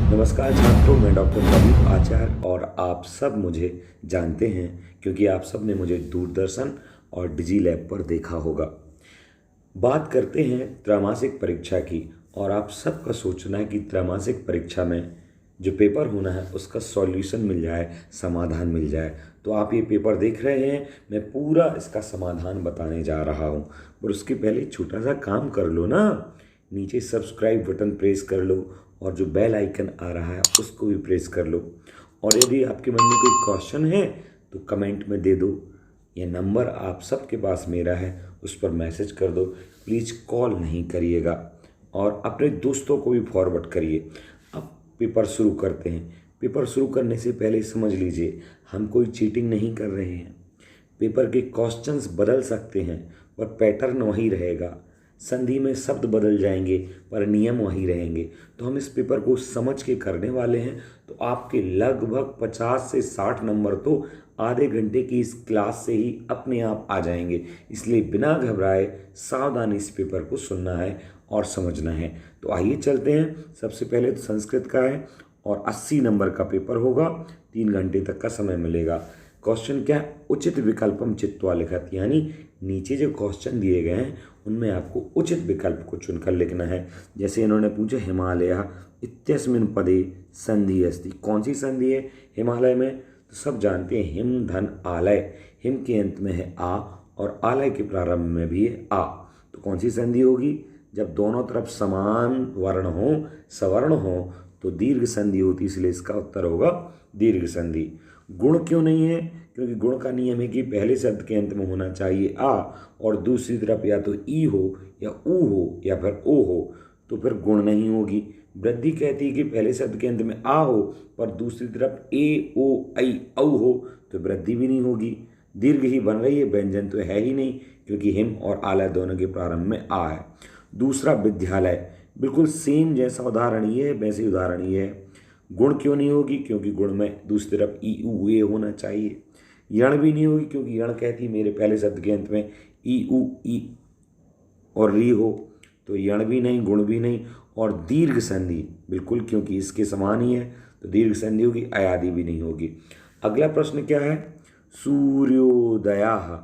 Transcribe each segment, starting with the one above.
नमस्कार छात्रों, मैं डॉक्टर प्रदीप आचार्य और आप सब मुझे जानते हैं क्योंकि आप सब ने मुझे दूरदर्शन और डिजी लैब पर देखा होगा। बात करते हैं त्रैमासिक परीक्षा की और आप सबका सोचना है कि त्रैमासिक परीक्षा में जो पेपर होना है उसका सॉल्यूशन मिल जाए, समाधान मिल जाए। तो आप ये पेपर देख रहे हैं, मैं पूरा इसका समाधान बताने जा रहा हूँ। पर उसके पहले छोटा सा काम कर लो ना, नीचे सब्सक्राइब बटन प्रेस कर लो और जो बेल आइकन आ रहा है उसको भी प्रेस कर लो। और यदि आपके मन में कोई क्वेश्चन है तो कमेंट में दे दो। ये नंबर आप सबके पास मेरा है, उस पर मैसेज कर दो। प्लीज़ कॉल नहीं करिएगा और अपने दोस्तों को भी फॉरवर्ड करिए। अब पेपर शुरू करते हैं। पेपर शुरू करने से पहले समझ लीजिए, हम कोई चीटिंग नहीं कर रहे हैं। पेपर के क्वेश्चंस बदल सकते हैं पर पैटर्न वही रहेगा। संधि में शब्द बदल जाएंगे पर नियम वही रहेंगे। तो हम इस पेपर को समझ के करने वाले हैं। तो आपके लगभग 50 से 60 नंबर तो आधे घंटे की इस क्लास से ही अपने आप आ जाएंगे। इसलिए बिना घबराए सावधानी इस पेपर को सुनना है और समझना है। तो आइए चलते हैं। सबसे पहले तो संस्कृत का है और 80 नंबर का पेपर होगा। 3 घंटे तक का समय मिलेगा। क्वेश्चन क्या है? उचित विकल्पम चित्वा लिखत, यानी नीचे जो क्वेश्चन दिए गए हैं उनमें आपको उचित विकल्प को चुनकर लिखना है। जैसे इन्होंने पूछा हिमालय इत्यस्मिन् पदे संधि अस्ति। कौन सी संधि है हिमालय में? तो सब जानते हैं हिम धन आलय। हिम के अंत में है आ और आलय के प्रारंभ में भी है आ। तो कौन सी संधि होगी? जब दोनों तरफ समान वर्ण हो, सवर्ण हो तो दीर्घ संधि होती, इसलिए इसका उत्तर होगा दीर्घ संधि। गुण क्यों नहीं है? क्योंकि गुण का नियम है कि पहले शब्द के अंत में होना चाहिए आ और दूसरी तरफ या तो ई हो या ऊ हो या फिर ओ हो, तो फिर गुण नहीं होगी। वृद्धि कहती है कि पहले शब्द के अंत में आ हो पर दूसरी तरफ ए ओ ऐ औ हो, तो वृद्धि भी नहीं होगी। दीर्घ ही बन रही है, व्यंजन तो है ही नहीं, क्योंकि हिम और आलय दोनों के प्रारंभ में आ है। दूसरा विद्यालय, बिल्कुल सेम जैसा उदाहरण ये है वैसे उदाहरण ये है। गुण क्यों नहीं होगी? क्योंकि गुण में दूसरी तरफ ई ऊ ए होना चाहिए। यण भी नहीं होगी क्योंकि यण कहती मेरे पहले शब्द के अंत में ई ऊ ई और री हो, तो यण भी नहीं, गुण भी नहीं। और दीर्घ संधि बिल्कुल, क्योंकि इसके समान ही है तो दीर्घ संधि होगी, अयादि भी नहीं होगी। अगला प्रश्न क्या है? सूर्योदयः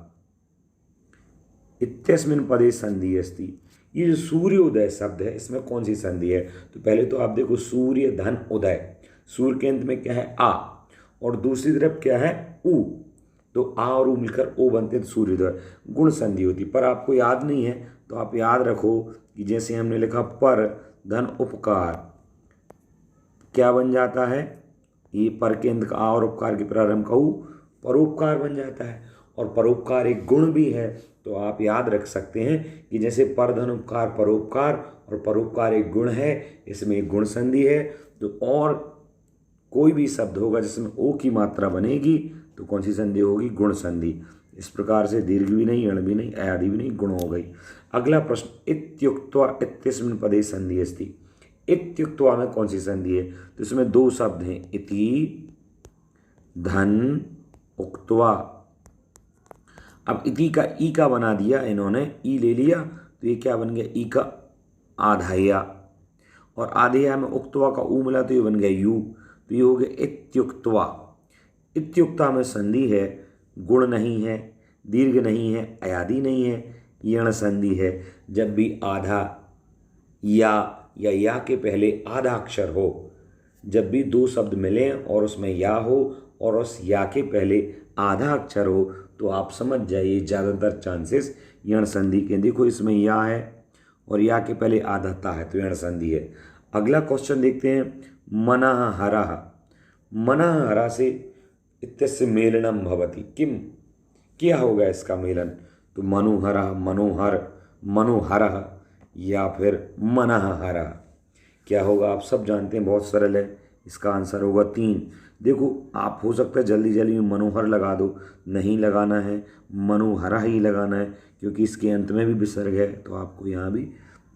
इत्यस्मिन् पदे संधि अस्ति। ये जो सूर्योदय शब्द है इसमें कौन सी संधि है? तो पहले तो आप देखो, सूर्य धन उदय, सूर्य के अंत में क्या है? आ और दूसरी तरफ क्या है? ऊ। तो आ और ऊ मिलकर ओ बनते हैं, तो सूर्योदय गुण संधि होती। पर आपको याद नहीं है तो आप याद रखो कि जैसे हमने लिखा पर धन उपकार, क्या बन जाता है? ये पर के अंत का आ और उपकार के प्रारंभ का ऊ परोपकार बन जाता है। और परोपकार एक गुण भी है, तो आप याद रख सकते हैं कि जैसे पर धन उपकार परोपकार और परोपकार एक गुण है, इसमें एक गुण संधि है। तो और कोई भी शब्द होगा जिसमें ओ की मात्रा बनेगी तो कौन सी संधि होगी? गुण संधि। इस प्रकार से दीर्घ भी नहीं, यण भी नहीं, अयादि भी नहीं, गुण हो गई। अगला प्रश्न, इत्युक्त्वा इत्यस्मिन् पदे संधि अस्ति। इत्युक्त्वा में कौन सी संधि है? तो इसमें दो शब्द हैं, इति धन उक्त्वा। अब इति का ई का बना दिया इन्होंने, ई ले लिया तो ये क्या बन गया? ई का आधाया, और आधेया में उक्त्वा का ऊ मिला तो ये बन गया यू, तो ये हो गया इत्युक्त्वा। इत्युक्ता में संधि है, गुण नहीं है, दीर्घ नहीं है, अयादि नहीं है, यण संधि है। जब भी आधा या के पहले आधा अक्षर हो, जब भी दो शब्द मिलें और उसमें या हो और उस या के पहले आधा अक्षर हो, तो आप समझ जाइए ज़्यादातर चांसेस यण संधि के। देखो इसमें या है और या के पहले आधा ता है, तो यण संधि है। अगला क्वेश्चन देखते हैं, मनः हरः। मनः हरः से इत्यस्य मेलनम भवति किम, क्या होगा इसका मेलन? तो मनोहरः, मनोहर, मनोहरः या फिर मनः हरः, क्या होगा? आप सब जानते हैं, बहुत सरल है। इसका आंसर होगा 3। देखो आप हो सकता है जल्दी जल्दी में मनोहर लगा दो, नहीं लगाना है, मनोहरा ही लगाना है, क्योंकि इसके अंत में भी विसर्ग है। तो आपको यहाँ भी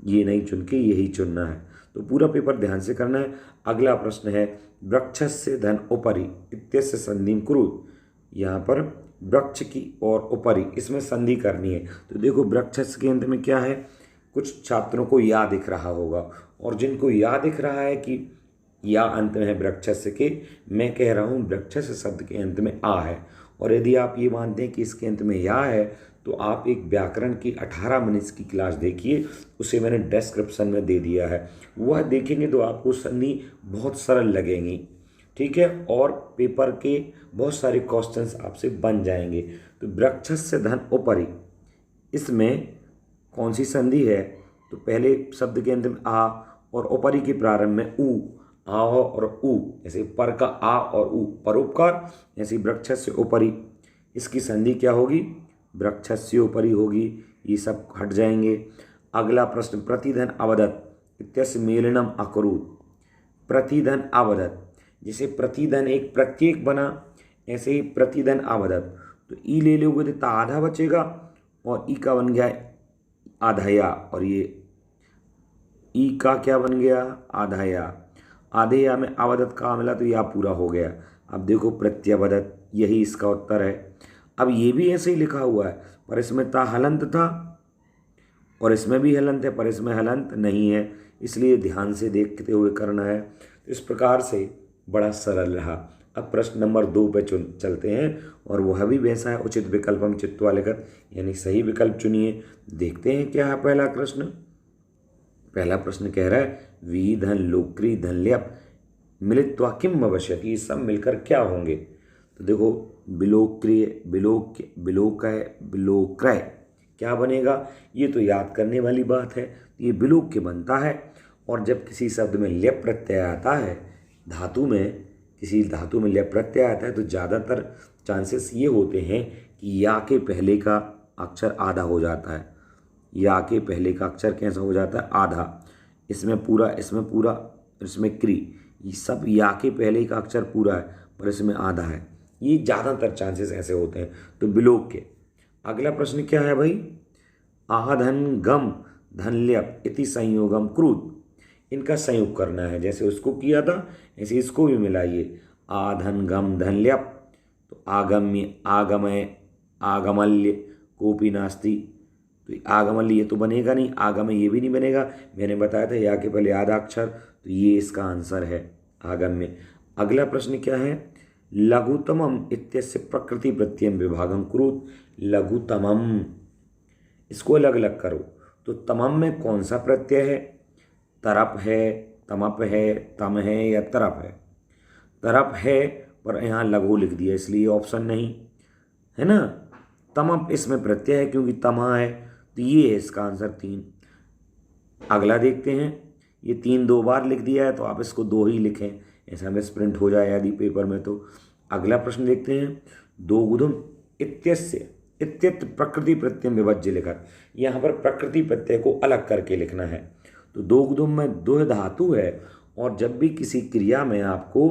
ये नहीं चुन के यही चुनना है। तो पूरा पेपर ध्यान से करना है। अगला प्रश्न है, वृक्षस्य धन उपरि इत्यस्य संधिं कुरु। यहाँ पर वृक्ष की और उपरि, इसमें संधि करनी है। तो देखो वृक्षस्य के अंत में क्या है? कुछ छात्रों को या दिख रहा होगा, और जिनको या दिख रहा है कि या अंत में है वृक्षस्य के, मैं कह रहा हूँ वृक्षस्य शब्द के अंत में आ है। और यदि आप ये मानते हैं कि इसके अंत में या है तो आप एक व्याकरण की 18 मिनट्स की क्लास देखिए, उसे मैंने डिस्क्रिप्शन में दे दिया है, वह देखेंगे तो आपको संधि बहुत सरल लगेंगी। ठीक है, और पेपर के बहुत सारे क्वेश्चंस आपसे बन जाएंगे। तो वृक्षस्य धन उपरि, इसमें कौन सी संधि है? तो पहले शब्द के अंत में आ और उपरि के प्रारंभ में उ, आ और उ, जैसे पर का आ और उ परोपकार, ऐसे वृक्षस्य उपरि, इसकी संधि क्या होगी? वृक्षस्य उपरि होगी। ये सब हट जाएंगे। अगला प्रश्न, प्रतिधन अवदत् इत्यस्य मेलनम अकुरुत। प्रतिधन अवदत्, जैसे प्रतिधन एक प्रत्येक बना, ऐसे ही प्रतिधन अवदत्, तो ई ले लोगे तो आधा बचेगा और ई का बन गया आधा या, और ये ई का क्या बन गया? आधा या। आधे या में अवदत् का मिला तो या पूरा हो गया। अब देखो प्रत्यवदत्, यही इसका उत्तर है। अब ये भी ऐसे ही लिखा हुआ है, पर इसमें ता हलंत था और इसमें भी हलंत है, पर इसमें हलंत नहीं है, इसलिए ध्यान से देखते हुए करना है। तो इस प्रकार से बड़ा सरल रहा। अब प्रश्न नंबर 2 पे चलते हैं, और वह भी वैसा है, उचित विकल्पम चित्वा लिखत, यानी सही विकल्प चुनिए। देखते हैं क्या है पहला प्रश्न। पहला प्रश्न कह रहा है वी धन लोक्री धन ल्यप मिलित्वा किम भविष्यति, ये सब मिलकर क्या होंगे? तो देखो बिलोक्रिय, बिलोकय, बिलोक्रय क्या बनेगा? ये तो याद करने वाली बात है। ये बिलोक के बनता है, और जब किसी शब्द में ल्यप प्रत्यय आता है, धातु में, किसी धातु में ल्यप प्रत्यय आता है, तो ज़्यादातर चांसेस ये होते हैं कि या के पहले का अक्षर आधा हो जाता है। या के पहले का अक्षर कैसा हो जाता है? आधा। इसमें पूरा, इसमें पूरा, इसमें क्री, ये सब या के पहले का अक्षर पूरा है पर इसमें आधा है। ये ज़्यादातर चांसेस ऐसे होते हैं, तो बिलोक के। अगला प्रश्न क्या है भाई? आधन गम धन ल्यप इति संयोगम क्रूत, इनका संयोग करना है। जैसे उसको किया था ऐसे इसको भी मिलाइए। आधन गम धन ल्यप, तो आगम्य, आगमय, आगमल्य कोपी नास्ति, तो आगमल्य ये तो बनेगा नहीं, आगमय ये भी नहीं बनेगा। मैंने बताया था या के पहले आधा अक्षर, तो ये इसका आंसर है आगम्य। अगला प्रश्न क्या है? लघुतमम इत्यस्य प्रकृति प्रत्ययम विभागम कुरुत। लघुतमम, इसको अलग अलग करो। तो तमम में कौन सा प्रत्यय है? तरप है, तमप है, तम है या तरप है? तरप है, पर यहाँ लघु लिख दिया इसलिए ऑप्शन नहीं है ना। तमप इसमें प्रत्यय है क्योंकि तमा है, तो ये है इसका आंसर 3। अगला देखते हैं। ये 3 2 बार लिख दिया है, तो आप इसको 2 ही लिखें, ऐसा मिस प्रिंट हो जाए यदि पेपर में तो। अगला प्रश्न देखते हैं। दो गुधुम इत्यस्य इत्यत्र प्रकृति प्रत्यय विभज्य लिखत, यहाँ पर प्रकृति प्रत्यय को अलग करके लिखना है। तो दो गुधुम में दो धातु है, और जब भी किसी क्रिया में आपको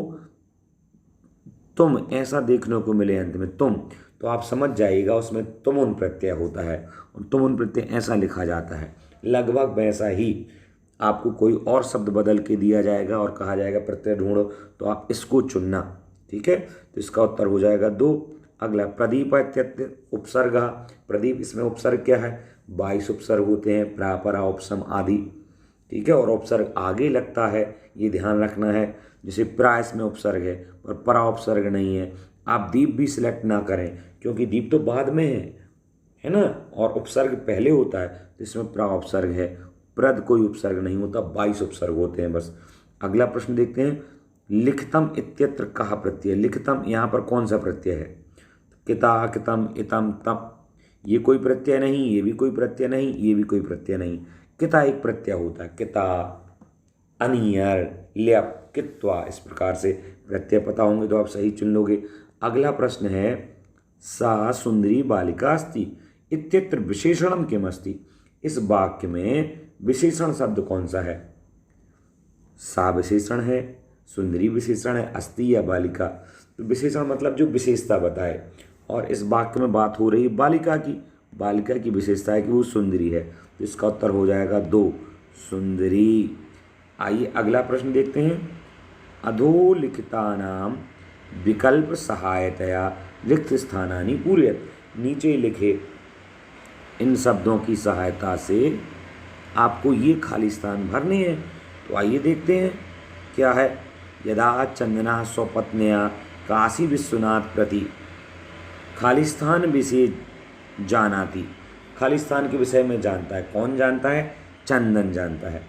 तुम ऐसा देखने को मिले अंत में तुम, तो आप समझ जाइएगा उसमें तुमुन प्रत्यय होता है, और तुमुन प्रत्यय ऐसा लिखा जाता है। लगभग वैसा ही आपको कोई और शब्द बदल के दिया जाएगा और कहा जाएगा प्रत्यय ढूंढो, तो आप इसको चुनना। ठीक है, तो इसका उत्तर हो जाएगा 2। अगला प्रदीप इत्यत्र उपसर्ग, प्रदीप इसमें उपसर्ग क्या है? 22 उपसर्ग होते हैं, प्रापरा उपसम आदि। ठीक है, और उपसर्ग आगे लगता है, ये ध्यान रखना है। जैसे प्रा इसमें उपसर्ग है पर परा उपसर्ग नहीं है। आप दीप भी सिलेक्ट ना करें क्योंकि दीप तो बाद में है ना, और उपसर्ग पहले होता है, तो इसमें प्रा उपसर्ग है। प्रद कोई उपसर्ग नहीं होता, 22 उपसर्ग होते हैं बस। अगला प्रश्न देखते हैं। लिखतम इत्यत्र कहा प्रत्यय, लिखतम यहाँ पर कौन सा प्रत्यय है? किता, कितम, इतम, तम, ये कोई प्रत्यय नहीं, ये भी कोई प्रत्यय नहीं, ये भी कोई प्रत्यय नहीं। किता एक प्रत्यय होता है, किता, अनियर, ल्यप, कित्वा, इस प्रकार से प्रत्यय पता होंगे तो आप सही चुन लोगे। अगला प्रश्न है। सा सुंदरी बालिका अस्ति इत्यत्र विशेषणम किम अस्ति, इस वाक्य में विशेषण शब्द कौन सा है? सा विशेषण है, सुंदरी विशेषण है, अस्ति या बालिका? तो विशेषण मतलब जो विशेषता बताए, और इस वाक्य में बात हो रही है बालिका की। बालिका की विशेषता है कि वो सुंदरी है, तो इसका उत्तर हो जाएगा 2, सुंदरी। आइए अगला प्रश्न देखते हैं। अधोलिखितानाम विकल्प सहायतया रिक्त स्थानानि पूरयत, नीचे लिखे इन शब्दों की सहायता से आपको ये खाली स्थान भरने हैं। तो आइए देखते हैं क्या है। यदा चंदना स्वपत्न्या काशी विश्वनाथ प्रति खालिस्तान विषय जानाति। खालिस्तान के विषय में जानता है। कौन जानता है? चंदन जानता है।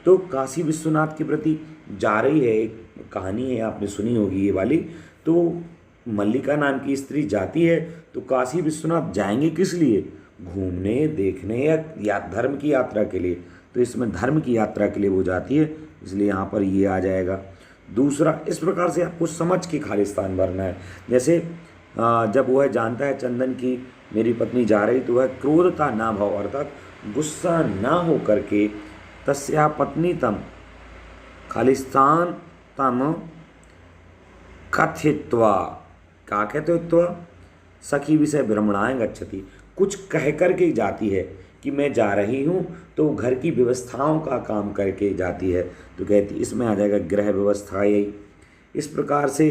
तो काशी विश्वनाथ के प्रति जा रही है, एक कहानी है आपने सुनी होगी ये वाली। तो मल्लिका नाम की स्त्री जाती है, तो काशी विश्वनाथ जाएंगे किस लिए? घूमने, देखने या धर्म की यात्रा के लिए। तो इसमें धर्म की यात्रा के लिए वो जाती है, इसलिए यहाँ पर ये आ जाएगा। दूसरा, इस प्रकार से आपको समझ के खालिस्तान भरना है। जैसे जब वह जानता है चंदन की मेरी पत्नी जा रही, तो वह क्रोधता ना भाव, अर्थात गुस्सा ना हो करके तस्या पत्नी तम खालिस्तान तम कथित्वा, क्या कहते हो, सखी विषय भ्रमणाएं गच्छति, कुछ कह कर के जाती है कि मैं जा रही हूँ, तो घर की व्यवस्थाओं का काम करके जाती है। तो कहती, इसमें आ जाएगा गृह व्यवस्था। यही इस प्रकार से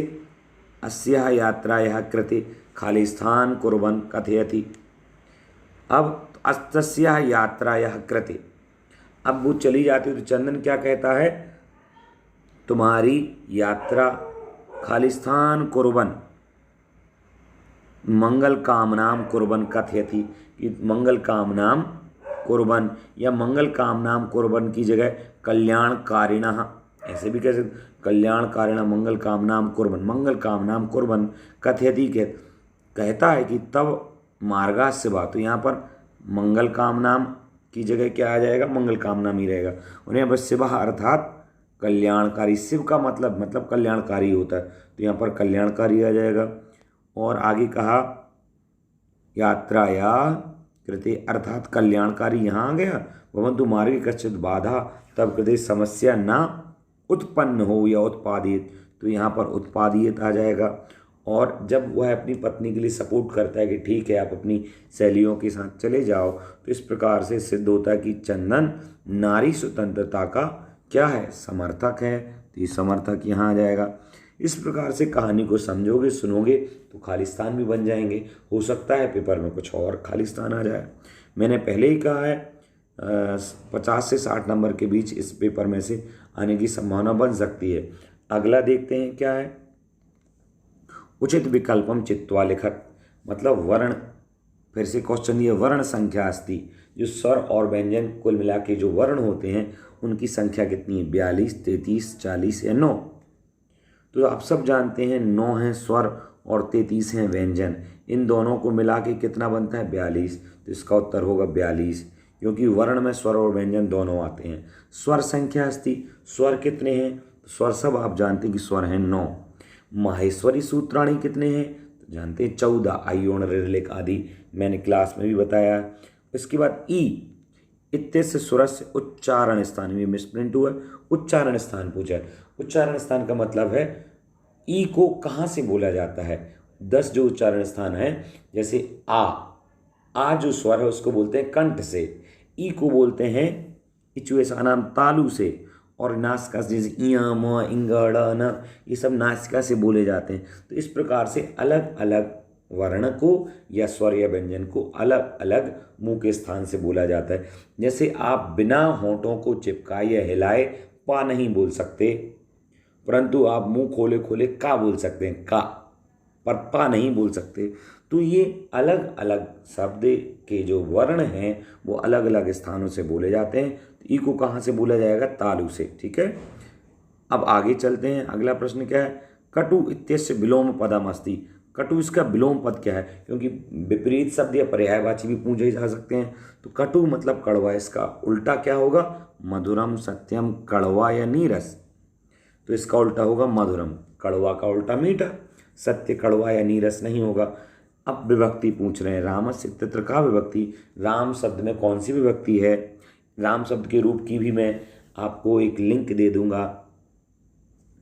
अस्याः यात्रायाः कृते खालिस्थान कुर्वन् कथयति। अब तस्याः यात्रायाः कृते, अब वो चली जाती है, तो चंदन क्या कहता है? तुम्हारी यात्रा खालिस्थान कुर्वन् मंगल कामनाम कुर्बन कथयति, कि मंगल कामनाम कुर्बन, या मंगल कामनाम कुर्बन की जगह कल्याणकारिणः, ऐसे भी कह सकते, कल्याणकारिणः मंगल कामनाम कुर्बन, मंगल कामनाम कुर्बन कथयति, कहता है कि तब मार्गास्य वा। तो यहाँ पर मंगल कामनाम की जगह क्या आ जाएगा? मंगल कामनाम ही रहेगा। और यहाँ पर शिव अर्थात कल्याणकारी, शिव का मतलब कल्याणकारी होता है, तो यहाँ पर कल्याणकारी आ जाएगा। और आगे कहा यात्राया कृते अर्थात कल्याणकारी, यहाँ आ गया। भवन्तु मार्गे कश्चित् बाधा, तब कृते समस्या ना उत्पन्न हो या उत्पादित, तो यहाँ पर उत्पादित आ जाएगा। और जब वह अपनी पत्नी के लिए सपोर्ट करता है कि ठीक है आप अपनी सहेलियों के साथ चले जाओ, तो इस प्रकार से सिद्ध होता है कि चंदन नारी स्वतंत्रता का क्या है? समर्थक है। तो ये समर्थक यहाँ आ जाएगा। इस प्रकार से कहानी को समझोगे, सुनोगे, तो खालिस्तान भी बन जाएंगे। हो सकता है पेपर में कुछ और खालिस्तान आ जाए। मैंने पहले ही कहा है 50 से 60 नंबर के बीच इस पेपर में से आने की संभावना बन सकती है। अगला देखते हैं क्या है। उचित विकल्पम चित्वा लिखत, मतलब वर्ण, फिर से क्वेश्चन ये, वर्ण संख्या अस्ति, जो स्वर और व्यंजन कुल मिला के जो वर्ण होते हैं उनकी संख्या कितनी है? 42, 33, 40 या 9। तो आप सब जानते हैं 9 हैं स्वर और 33 हैं व्यंजन। इन दोनों को मिला के कितना बनता है? 42। तो इसका उत्तर होगा 42, क्योंकि वर्ण में स्वर और व्यंजन दोनों आते हैं। स्वर संख्या अस्ति, स्वर कितने हैं? स्वर सब आप जानते हैं कि स्वर हैं 9। माहेश्वरी सूत्राणी कितने हैं? तो जानते हैं 14, आयोण ऋलिक आदि, मैंने क्लास में भी बताया। इसके बाद ई इत्यस्य सुरस्य उच्चारण स्थान में मिसप्रिंट हुआ, उच्चारण स्थान पूछा है। उच्चारण स्थान का मतलब है ई को कहाँ से बोला जाता है। 10 जो उच्चारण स्थान है, जैसे आ जो स्वर है उसको बोलते हैं कंठ से, ई को बोलते हैं इचुएसानाम तालु से, और नासिका से जैसे इया म इंगड़ न, ये सब नासिका से बोले जाते हैं। तो इस प्रकार से अलग अलग वर्ण को या स्वर या व्यंजन को अलग अलग मुंह के स्थान से बोला जाता है। जैसे आप बिना होंठों को चिपकाए या हिलाए पा नहीं बोल सकते, परंतु आप मुंह खोले खोले का बोल सकते हैं, का, पर पा नहीं बोल सकते। तो ये अलग अलग शब्द के जो वर्ण हैं वो अलग अलग स्थानों से बोले जाते हैं। तो ई को कहाँ से बोला जाएगा? तालु से। ठीक है, अब आगे चलते हैं। अगला प्रश्न क्या है? कटु इत्यस्य विलोम पदम अस्ति। कटु इसका विलोम पद क्या है? क्योंकि विपरीत शब्द या पर्यायवाची भी पूछे जा सकते हैं। तो कटु मतलब कड़वा, इसका उल्टा क्या होगा? मधुरम, सत्यम, कड़वा या नीरस। तो इसका उल्टा होगा मधुरम, कड़वा का उल्टा मीठा, सत्य कड़वा या नीरस नहीं होगा। अब विभक्ति पूछ रहे हैं, रामस्य इत्यत्र का विभक्ति, राम शब्द में कौन सी विभक्ति है? राम शब्द के रूप की भी मैं आपको एक लिंक दे दूंगा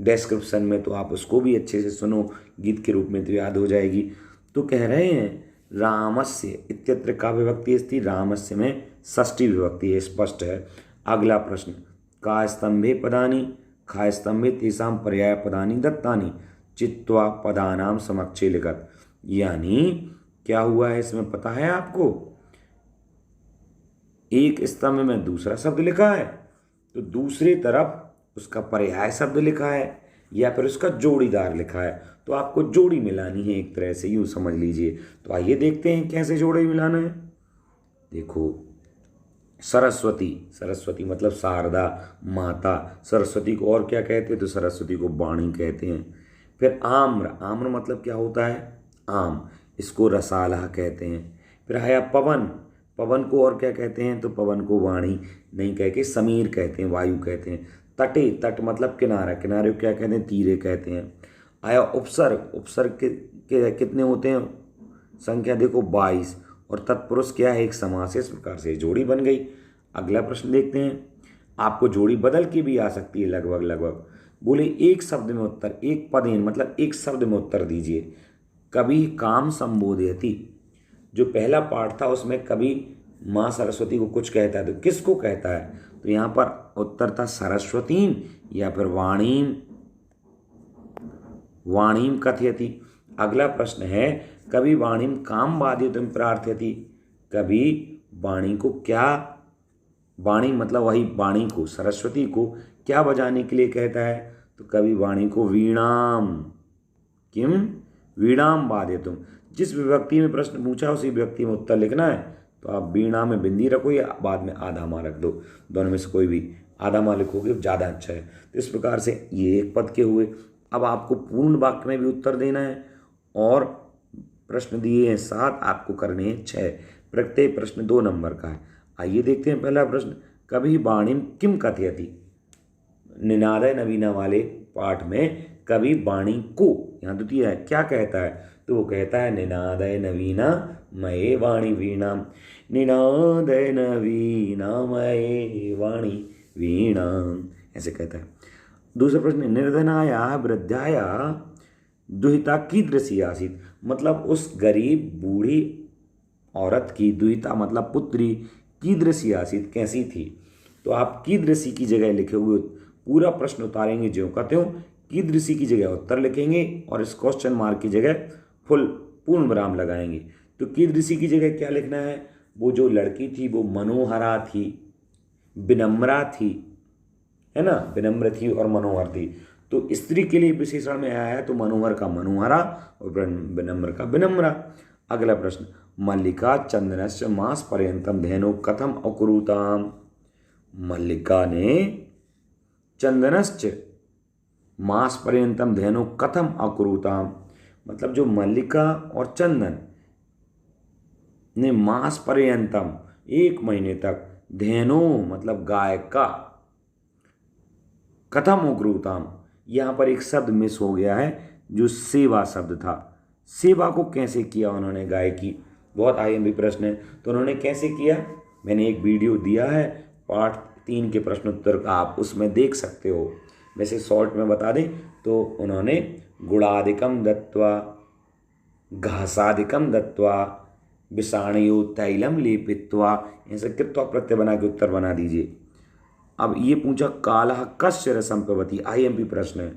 डिस्क्रिप्शन में, तो आप उसको भी अच्छे से सुनो, गीत के रूप में तो याद हो जाएगी। तो कह रहे हैं रामस्य इत्यत्र का विभक्ति अस्ति, रामस्य में षष्ठी विभक्ति है, स्पष्ट है। अगला प्रश्न, का स्तंभे पदानि, खा स्तंभे तेषां पर्याय पदानि दत्तानि चित्वा पदानाम समक्षे लिखत। यानी क्या हुआ है इसमें पता है आपको? एक स्तंभ में दूसरा शब्द लिखा है, तो दूसरी तरफ उसका पर्याय शब्द लिखा है। या फिर उसका जोड़ीदार लिखा है, तो आपको जोड़ी मिलानी है, एक तरह से यूँ समझ लीजिए। तो आइए देखते हैं कैसे जोड़ी मिलाना है। देखो, सरस्वती, सरस्वती मतलब शारदा माता। सरस्वती को और क्या कहते हैं? तो सरस्वती को वाणी कहते हैं। फिर आम्र, आम्र मतलब क्या होता है? आम, इसको रसाला कहते हैं। फिर आया पवन, पवन को और क्या कहते हैं? तो पवन को वाणी नहीं कह के समीर कहते हैं, वायु कहते हैं। तटे, तट मतलब किनारा, किनारे को क्या कहते हैं? तीरे कहते हैं। आया उपसर्ग, उपसर्ग के कितने होते हैं? संख्या देखो 22। और तत्पुरुष क्या है? एक समास है। इस प्रकार से जोड़ी बन गई। अगला प्रश्न देखते हैं। आपको जोड़ी बदल के भी आ सकती है लगभग लगभग। बोले एक शब्द में उत्तर, एक पदेन मतलब एक शब्द में उत्तर दीजिए। कभी काम संबोधयति, जो पहला पाठ था उसमें कभी माँ सरस्वती को कुछ कहता है, तो किसको कहता है? तो यहाँ पर उत्तर था सरस्वतीम या फिर वाणीम, वाणीम कथयति। अगला प्रश्न है, कभी वाणीम काम बाधितुम प्रार्थयति, कभी वाणी को क्या, वाणी मतलब वही वाणी को, सरस्वती को क्या बजाने के लिए कहता है? तो कभी वाणी को वीणाम, किम वीणाम बाधितुम। जिस विभक्ति में प्रश्न पूछा उसी विभक्ति में उत्तर लिखना है। तो आप वीणा में बिंदी रखो या बाद में आधा माँ रख दो, दोनों में से कोई भी। आधा माँ लिखोगे ज़्यादा अच्छा है। तो इस प्रकार से ये एक पद के हुए। अब आपको पूर्ण वाक्य में भी उत्तर देना है और प्रश्न दिए हैं 7, आपको करने हैं 6। प्रत्येक प्रश्न 2 नंबर का है। आइए देखते हैं पहला प्रश्न। कभी वाणीम किम कथयति, निनादय नवीना वाले पाठ में कभी वाणी को, यहाँ द्वितीय है, क्या कहता है? तो वो कहता है निनादय नवीना मये वाणी वीणा, निनादय नवीना मये वाणी वीणा, ऐसे कहता है। दूसरा प्रश्न, निर्धनाया वृद्धाया दुहिता कीदृशी आसीत, मतलब उस गरीब बूढ़ी औरत की, दुहिता मतलब पुत्री, कीदृशी आसीत कैसी थी? तो आप कीदृशी की जगह लिखे हुए पूरा प्रश्न उतारेंगे ज्यों का त्यों, कीदृशी की जगह उत्तर लिखेंगे और इस क्वेश्चन मार्क की जगह फुल पूर्ण विराम लगाएंगे। तो कीदृशी की जगह क्या लिखना है? वो जो लड़की थी वो मनोहरा थी, विनम्रा थी, है ना, विनम्र थी और मनोहर थी। तो स्त्री के लिए विशेषण में आया है, तो मनोहर का मनोहरा और विनम्र का विनम्रा। अगला प्रश्न, मल्लिका चंदनस्य मास पर्यंतम धेनो कथम अकुरुताम, मल्लिका ने चंदनस्य मास पर्यंतम धेनो कथम अकुरुताम, मतलब जो मल्लिका और चंदन ने मास पर्यंतम 1 महीने तक, धेनो मतलब गाय का, कथम अकुरुताम, यहाँ पर एक शब्द मिस हो गया है जो सेवा शब्द था। सेवा को कैसे किया उन्होंने गाय की? बहुत आईएमपी प्रश्न है। तो उन्होंने कैसे किया? मैंने एक वीडियो दिया है पार्ट 3 के प्रश्न उत्तर का, आप उसमें देख सकते हो। वैसे शॉर्ट में बता दें तो उन्होंने गुड़ादिकम दत्वा, घासादिकम दत्वा, विषाणयो तैलम लेपित्वा, ऐसे कृत्वा प्रत्यय बना के उत्तर बना दीजिए। अब ये पूछा कालः कस्य रसम पिबति, आईएमपी प्रश्न है।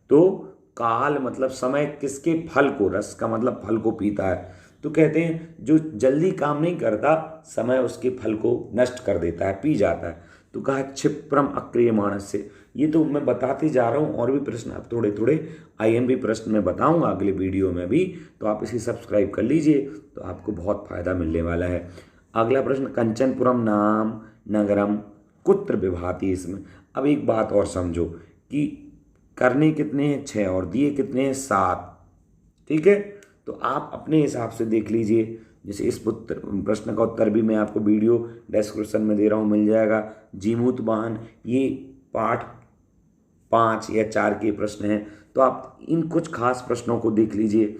तो काल मतलब समय, किसके फल को, रस का मतलब फल को पीता है। तो कहते हैं जो जल्दी काम नहीं करता, समय उसके फल को नष्ट कर देता है, पी जाता है। तो कहा क्षिप्रम अक्रियमाणस्य। ये तो मैं बताते जा रहा हूँ, और भी प्रश्न आप थोड़े थोड़े आईएमपी प्रश्न में बताऊंगा अगले वीडियो में भी, तो आप इसे सब्सक्राइब कर लीजिए, तो आपको बहुत फायदा मिलने वाला है। अगला प्रश्न, कंचनपुरम नाम नगरम कुत्र विभाति इसमें। अब एक बात और समझो कि करने कितने हैं 6 और दिए कितने हैं 7, ठीक है। तो आप अपने हिसाब से देख लीजिए। जैसे इस प्रश्न का उत्तर भी मैं आपको वीडियो डिस्क्रिप्शन में दे रहा हूँ, मिल जाएगा। जीमूत वाहन, ये पाठ 5 या 4 के प्रश्न हैं, तो आप इन कुछ खास प्रश्नों को देख लीजिए।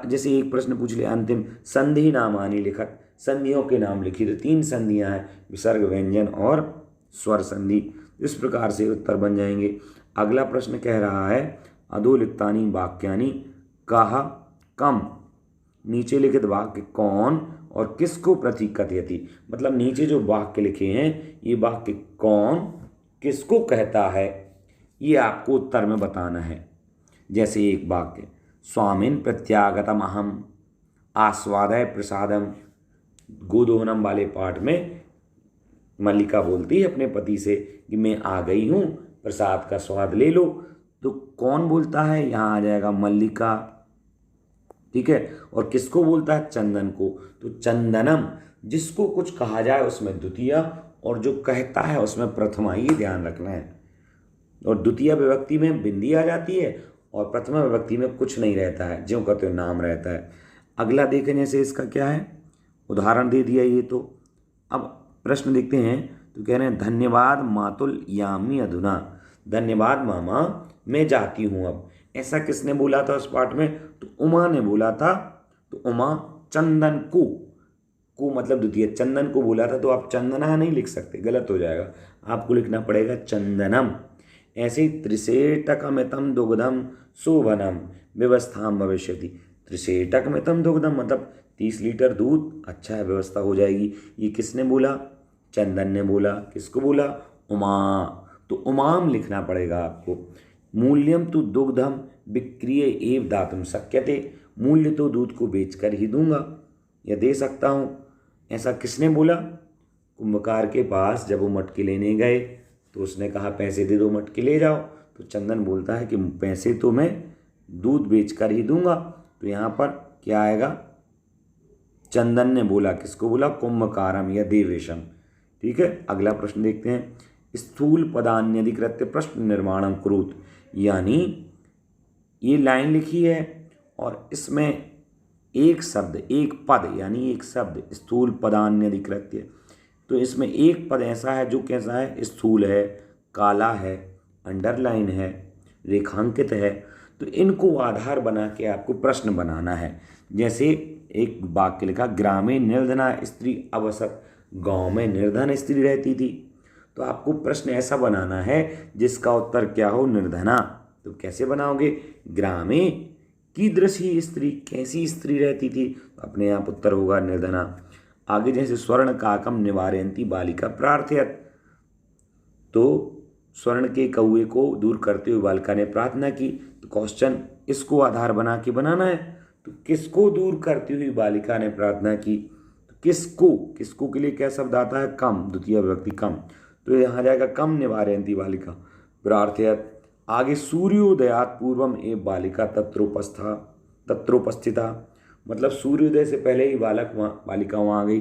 जैसे एक प्रश्न पूछ लिया, अंतिम संधि नामानी लिखत, संधियों के नाम लिखिए। तो 3 संधियाँ हैं, विसर्ग व्यंजन और स्वर संधि। इस प्रकार से उत्तर बन जाएंगे। अगला प्रश्न कह रहा है, अधोलिखितानि वाक्यानि कः कम, नीचे लिखित वाक्य कौन और किसको प्रतीक कथयति, मतलब नीचे जो वाक्य लिखे हैं ये वाक्य कौन किसको कहता है, ये आपको उत्तर में बताना है। जैसे एक वाक्य, स्वामिन प्रत्यागतम अहम आस्वादय प्रसादम, गोदोहनम वाले पाठ में मल्लिका बोलती है अपने पति से कि मैं आ गई हूँ, प्रसाद का स्वाद ले लो। तो कौन बोलता है, यहाँ आ जाएगा मल्लिका, ठीक है। और किसको बोलता है, चंदन को। तो चंदनम, जिसको कुछ कहा जाए उसमें द्वितीय, और जो कहता है उसमें प्रथमा, ये ध्यान रखना है। और द्वितीय विभक्ति में बिंदी आ जाती है और प्रथमा विभक्ति में कुछ नहीं रहता है, ज्यों का त्यों नाम रहता है। अगला देखने से इसका क्या है, उदाहरण दे दिया ये तो। अब प्रश्न देखते हैं, तो कह रहे हैं धन्यवाद मातुल यामी अधुना, धन्यवाद मामा मैं जाती हूँ अब। ऐसा किसने बोला था उस पाठ में, तो उमा ने बोला था। तो उमा चंदन को मतलब द्वितीय, चंदन को बोला था। तो आप चंदना नहीं लिख सकते, गलत हो जाएगा, आपको लिखना पड़ेगा चंदनम। ऐसे ही त्रिसेटकमितम दुग्धम शोभनम व्यवस्थाम भविष्यति, त्रिसेटकमितम दुग्धम मतलब 30 लीटर दूध, अच्छा है, व्यवस्था हो जाएगी। ये किसने बोला, चंदन ने बोला। किसको बोला, उमा। तो उमाम लिखना पड़ेगा आपको। मूल्यम तो दुग्धम विक्रिय एव दातुम शक्यते, मूल्य तो दूध को बेचकर ही दूंगा या दे सकता हूँ। ऐसा किसने बोला, कुंभकार के पास जब वो मटके लेने गए तो उसने कहा पैसे दे दो, मटके ले जाओ। तो चंदन बोलता है कि पैसे तो मैं दूध बेचकर ही दूंगा। तो यहाँ पर क्या आएगा, चंदन ने बोला। किसको बोला, कुंभकारम या देवेशम, ठीक है। अगला प्रश्न देखते हैं, स्थूल पदान्यधिकृत्य प्रश्न निर्माणम कुरुत, यानी ये लाइन लिखी है और इसमें एक शब्द, एक पद यानी एक शब्द स्थूल पदान्यधिकृत्य, तो इसमें एक पद ऐसा है जो कैसा है, स्थूल है, काला है, अंडरलाइन है, रेखांकित है। तो इनको आधार बना के आपको प्रश्न बनाना है। जैसे एक वाक्य लिखा, ग्रामे निर्धना स्त्री अवसत, गांव में निर्धन स्त्री रहती थी। तो आपको प्रश्न ऐसा बनाना है जिसका उत्तर क्या हो, निर्धना। तो कैसे बनाओगे, ग्रामे कीदृशी स्त्री, कैसी स्त्री रहती थी, तो अपने आप उत्तर होगा निर्धना। आगे जैसे स्वर्ण काकम निवारयंती बालिका प्रार्थयत, तो स्वर्ण के कौए को दूर करते हुए बालिका ने प्रार्थना की। तो क्वेश्चन इसको आधार बना के बनाना है। तो किसको दूर करती हुई बालिका ने प्रार्थना की, तो किसको के लिए क्या शब्द आता है, कम, द्वितीय विभक्ति कम। तो यहाँ जाएगा कम निवारयंती बालिका प्रार्थयत। आगे सूर्योदयात पूर्वम एक बालिका तत्रोपस्थिता, मतलब सूर्योदय से पहले ही बालिका वहाँ गई।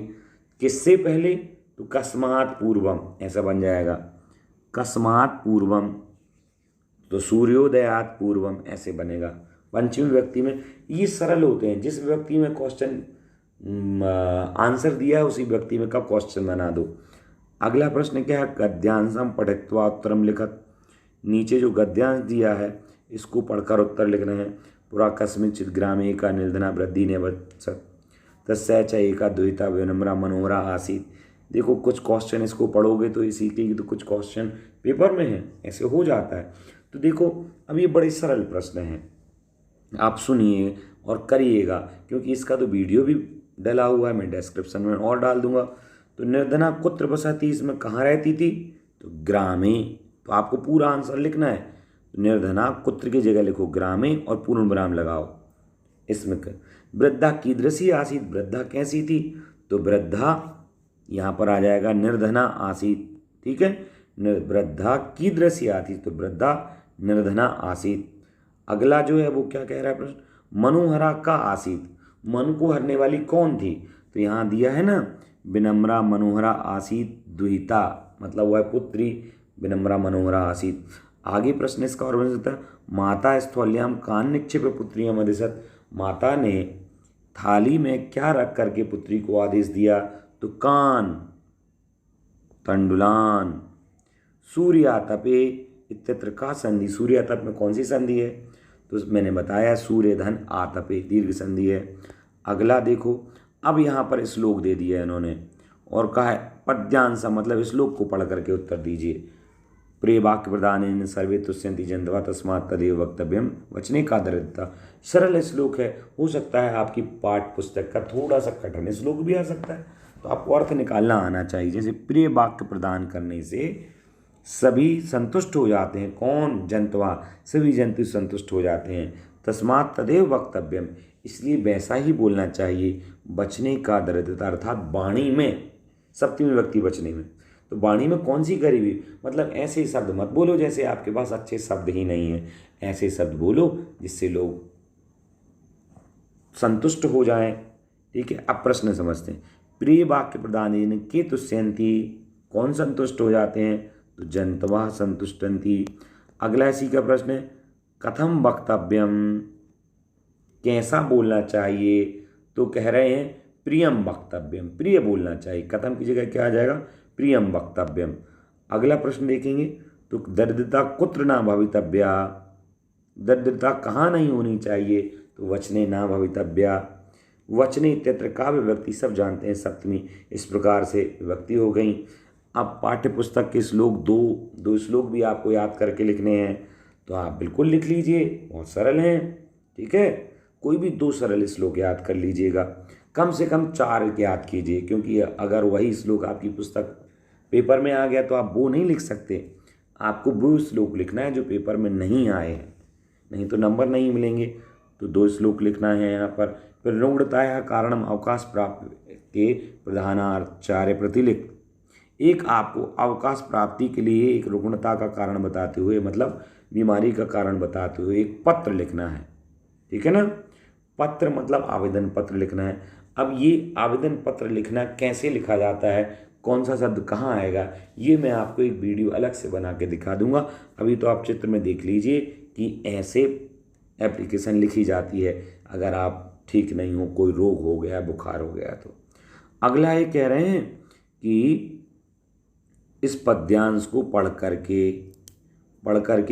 किससे पहले, तो कस्मात पूर्वम, ऐसा बन जाएगा कस्मात पूर्वम। तो सूर्योदयात पूर्वम ऐसे बनेगा। पंचमी विभक्ति में ये सरल होते हैं, जिस विभक्ति में क्वेश्चन आंसर दिया है उसी विभक्ति में का क्वेश्चन बना दो। अगला प्रश्न क्या है, गद्यांशम पठित्वा उत्तरम लिखत, नीचे जो गद्यांश दिया है इसको पढ़कर उत्तर लिखना है। पुरा कस्मिंचित् ग्रामे एका निर्धना वृद्धि निवसत तस्य च एका दुहिता विनम्रा मनोहरा आसीत्। देखो कुछ क्वेश्चन इसको पढ़ोगे तो इसी के, तो कुछ क्वेश्चन पेपर में है, ऐसे हो जाता है। तो देखो अब ये बड़े सरल प्रश्न हैं, आप सुनिए और करिएगा, क्योंकि इसका तो वीडियो भी डला हुआ है, मैं डिस्क्रिप्शन में और डाल दूंगा। तो निर्धना कुत्र बसती, इसमें कहाँ रहती थी, तो ग्रामे। तो आपको पूरा आंसर लिखना है। तो निर्धना कुत्र की जगह लिखो ग्रामे और पूर्ण विराम लगाओ। इसमें वृद्धा कीदृशी आसीत, वृद्धा कैसी थी, तो वृद्धा यहाँ पर आ जाएगा निर्धना आसीत, ठीक है। वृद्धा कीदृशी आसीत, तो वृद्धा निर्धना आसीत। अगला जो है वो क्या कह रहा है प्रश्न, मनोहरा का आसीत, मन को हरने वाली कौन थी, तो यहाँ दिया है ना, विनम्रा मनोहरा आसीत दुहिता, मतलब वह पुत्री विनम्रा मनोहरा आसीत। आगे प्रश्न इसका और बन सकता है, माता स्थौल्याम कान निक्षेप पुत्रियां मदिशत, माता ने थाली में क्या रख करके पुत्री को आदेश दिया, तो कान, तंडुलान। सूर्यातपे इत्यत्र का संधि, सूर्यातप में कौन सी संधि है, तो मैंने बताया सूर्य धन आतपे दीर्घ संधि है। अगला देखो, अब यहाँ पर श्लोक दे दिया है इन्होंने और कहा है पद्यांश, मतलब श्लोक को पढ़ करके उत्तर दीजिए। प्रिय वाक्य प्रदान सर्वे तुष्यंति जंतवा तस्मात् तदेव वक्तव्यम, वचने का दरिद्रता। सरल श्लोक है, हो सकता है आपकी पाठ पुस्तक का थोड़ा सा कठिन श्लोक भी आ सकता है, तो आपको अर्थ निकालना आना चाहिए। जैसे प्रिय वाक्य प्रदान करने से सभी संतुष्ट हो जाते हैं, कौन, जंतवा, सभी जंतु संतुष्ट हो जाते हैं। तस्मात् तदेव वक्तव्यम, इसलिए वैसा ही बोलना चाहिए। बचने का दरिद्रता अर्थात वाणी में, सप्तमी विभक्ति बचने में। तो वाणी में कौन सी गरीबी, मतलब ऐसे शब्द मत बोलो जैसे आपके पास अच्छे शब्द ही नहीं हैं, ऐसे शब्द बोलो जिससे लोग संतुष्ट हो जाएं। ठीक है, अब प्रश्न समझते हैं। प्रिय वाक्य प्रदानेन के तुष्यन्ति, कौन संतुष्ट हो जाते हैं, तो जन्तवः संतुष्टन्ति। अगला इसी का प्रश्न है, कथम वक्तव्यम, कैसा बोलना चाहिए, तो कह रहे हैं प्रियम वक्तव्यम, प्रिय बोलना चाहिए। कथम की जगह क्या आ जाएगा, प्रियम वक्तव्यम। अगला प्रश्न देखेंगे, तो दरिद्रता कुत्र न भवितव्या, दरिद्रता कहाँ नहीं होनी चाहिए, तो वचने न भवितव्या। वचने इत्यत्र काव्य विभक्ति सब जानते हैं, सप्तमी, इस प्रकार से विभक्ति हो गई। अब पाठ्य पुस्तक के श्लोक दो श्लोक भी आपको याद करके लिखने हैं, तो आप बिल्कुल लिख लीजिए, बहुत सरल हैं। ठीक है, कोई भी 2 सरल श्लोक याद कर लीजिएगा, कम से कम 4 याद कीजिए, क्योंकि अगर वही श्लोक आपकी पुस्तक पेपर में आ गया तो आप वो नहीं लिख सकते, आपको वो श्लोक लिखना है जो पेपर में नहीं आए हैं, नहीं तो नंबर नहीं मिलेंगे। तो 2 श्लोक लिखना है यहाँ पर। फिर रुग्णताया कारणम अवकाश प्राप्त के प्रधानाचार्य प्रतिलिख, एक आपको अवकाश प्राप्ति के लिए एक रुग्णता का कारण बताते हुए, मतलब बीमारी का कारण बताते हुए एक पत्र लिखना है। ठीक है ना, पत्र मतलब आवेदन पत्र लिखना है। अब ये आवेदन पत्र लिखना कैसे लिखा जाता है, कौन सा शब्द कहाँ आएगा, ये मैं आपको एक वीडियो अलग से बना के दिखा दूंगा। अभी तो आप चित्र में देख लीजिए कि ऐसे एप्लीकेशन लिखी जाती है अगर आप ठीक नहीं हो, कोई रोग हो गया, बुखार हो गया। तो अगला ये कह रहे हैं कि इस पद्यांश को पढ़ करके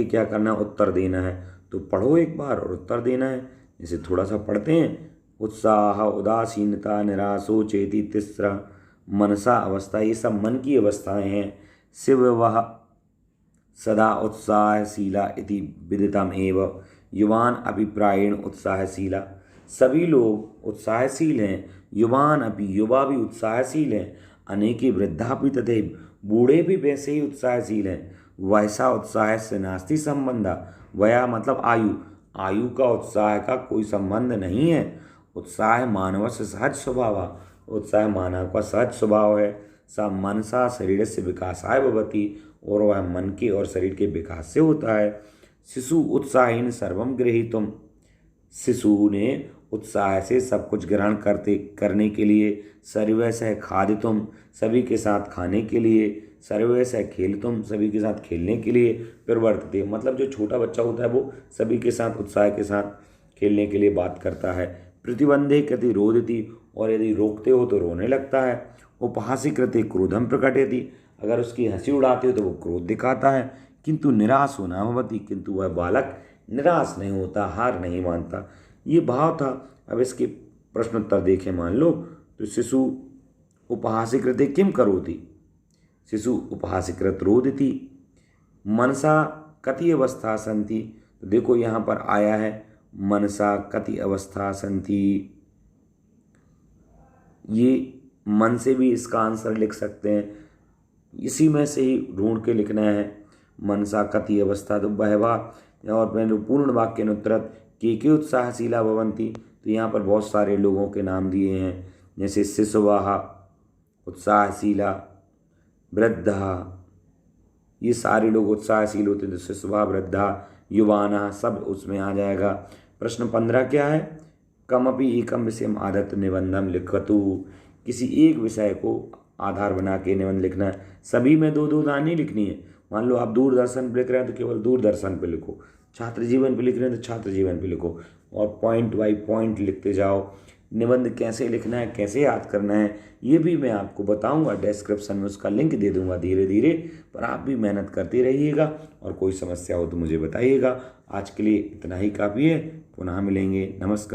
क्या करना है, उत्तर देना है। तो पढ़ो एक बार और उत्तर देना है। जैसे थोड़ा सा पढ़ते हैं, उत्साह, उदासीनता, निराशो चेति, तिस्रा, मनसा अवस्था, ये सब मन की अवस्थाएं हैं। शिव वह सदा उत्साहशीला इति विदितम एव, युवान अभिप्रायेण उत्साहशीला, सभी लोग उत्साहशील हैं, युवान अपि, युवा भी उत्साहशील हैं, अनेके वृद्धापि तथैव, बूढ़े भी वैसे ही उत्साहशील हैं। वैसा उत्साह से नास्ति संबंधा, वया मतलब आयु, आयु का उत्साह का कोई संबंध नहीं है। उत्साह मानव से सहज स्वभाव, उत्साह मानव का सहज स्वभाव है। सा मनसा शरीर से विकासाय भवति, और वह मन के और शरीर के विकास से होता है। शिशु उत्साहेन सर्वम गृहीतुम, शिशु ने उत्साह से सब कुछ ग्रहण करने के लिए। सर्वे सह खादितुम, सभी के साथ खाने के लिए। सर्वे सह खेलितुम, सभी के साथ खेलने के लिए। प्रवर्तते मतलब जो छोटा बच्चा होता है वो सभी के साथ उत्साह के साथ खेलने के लिए बात करता है। प्रतिबंधे कृति रोदति, और यदि रोकते हो तो रोने लगता है। उपहासी कृति क्रोधम प्रकटयति, अगर उसकी हंसी उड़ाते हो तो वो क्रोध दिखाता है। किंतु निराश होना भवति, किंतु वह बालक निराश नहीं होता, हार नहीं मानता। ये भाव था। अब इसके प्रश्नोत्तर देखें, मान लो तो शिशु उपहासीकृते किम करोति, शिशु उपहासीकृत रोदति, मनसा कति अवस्था सन्ति, तो देखो यहाँ पर आया है मनसा कति अवस्था सन्ति, ये मन से भी इसका आंसर लिख सकते हैं, इसी में से ही ढूंढ के लिखना है। मनसा कति अवस्था, तो बहवा, और मैंने पूर्ण वाक्य अनुत्तरत के उत्साहशीला भवन्ति, तो यहाँ पर बहुत सारे लोगों के नाम दिए हैं, जैसे शिशुवाहा, उत्साहशीला, वृद्धा, ये सारे लोग उत्साहशील होते हैं। तो शिशुवा, वृद्धा, युवाना, सब उसमें आ जाएगा। प्रश्न 15 क्या है, कमपि एकम विषयम आदत्त निबंधम लिखतु, किसी एक विषय को आधार बना के निबंध लिखना है। सभी में 2-2 लाइनें लिखनी है। मान लो आप दूरदर्शन पर लिख रहे हैं तो केवल दूरदर्शन पे लिखो, छात्र जीवन पे लिख रहे हैं तो छात्र जीवन पे लिखो, और पॉइंट बाय पॉइंट लिखते जाओ। निबंध कैसे लिखना है, कैसे याद करना है, ये भी मैं आपको बताऊंगा, डिस्क्रिप्शन में उसका लिंक दे दूंगा धीरे धीरे, पर आप भी मेहनत करते रहिएगा, और कोई समस्या हो तो मुझे बताइएगा। आज के लिए इतना ही काफ़ी है, पुनः मिलेंगे, नमस्कार।